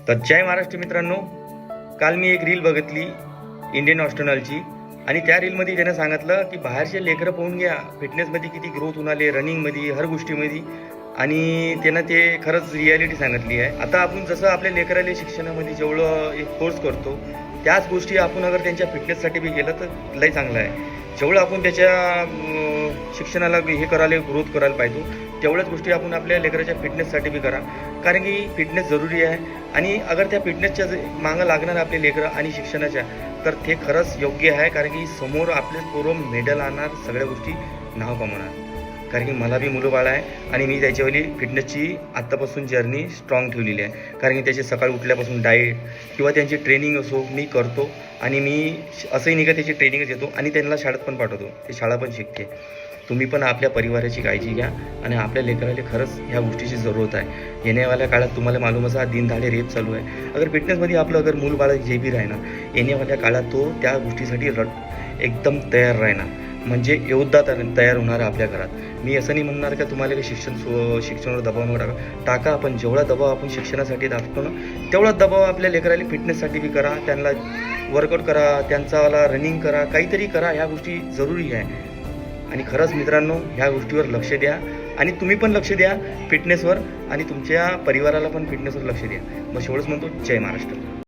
तर जय महाराष्ट्र मित्रांनो, काल मी एक रील बघितली इंडियन ऑस्ट्रोनॉलची आणि त्या रीलमध्ये त्यानं सांगितलं की बाहेरचे लेकरं पाहून घ्या फिटनेसमध्ये किती ग्रोथ होणारे, रनिंगमध्ये, हर गोष्टीमध्ये. आणि त्यानं ते खरंच रियालिटी सांगितली आहे. आता आपण जसं आपल्या लेकराला शिक्षणामध्ये जेवढं एक कोर्स करतो त्याच गोष्टी आपण अगर त्यांच्या फिटनेससाठी बी केलं तर लई चांगलं आहे. जेवढं आपण त्याच्या शिक्षणाला हे करायला ग्रोथ करायला पाहिजे तेवढ्याच गोष्टी आपण आपल्या लेकराच्या फिटनेससाठी बी करा, कारण की फिटनेस जरुरी आहे. आणि अगर त्या फिटनेसच्या मागं लागणार आपले लेकरं आणि शिक्षणाच्या, तर ते खरंच योग्य आहे. कारण की समोर आपले पोरं मेडल आणणार, सगळ्या गोष्टी नाव कमवणार. कारण की मला बी मुलं बाळ आहे आणि मी त्याच्यावाली फिटनेसची आत्तापासून जर्नी स्ट्रॉंग ठेवलेली आहे. कारण की त्याची सकाळी उठल्यापासून डाएट किंवा त्यांची ट्रेनिंग असो मी करतो. आणि मी असंही नाही का त्याची ट्रेनिंगच घेतो आणि त्यांना शाळेत पण पाठवतो, ते शाळा पण शिकते. तुम्ही पण आपल्या परिवाराची काळजी घ्या आणि आपल्या लेकराला खरंच ह्या गोष्टीची जरूरत आहे. येण्यावाल्या काळात तुम्हाला मालूमच हा दिनदाडे रेप चालू आहे. अगर फिटनेसमध्ये आपलं अगर मूल बाळ जे बी राहणार येण्यावाल्या काळात तो त्या गोष्टीसाठी एकदम तयार राहणार, म्हणजे योद्धा तयार होणार आपल्या घरात. मी असं नाही म्हणणार का तुम्हाला काही शिक्षणावर दबाव नको टाका. आपण जेवढा दबाव आपण शिक्षणासाठी टाकतो ना तेवढा दबाव आपल्या लेकराला फिटनेससाठी बी करा. त्यांना वर्कआउट करा, त्यांचावाला रनिंग करा, काहीतरी करा. ह्या गोष्टी जरुरी आहे. आणि खरंच मित्रांनो, ह्या गोष्टीवर लक्ष द्या आणि तुम्ही पण लक्ष द्या फिटनेसवर आणि तुमच्या परिवाराला पण फिटनेसवर लक्ष द्या. बस एवढंच म्हणतो. जय महाराष्ट्र.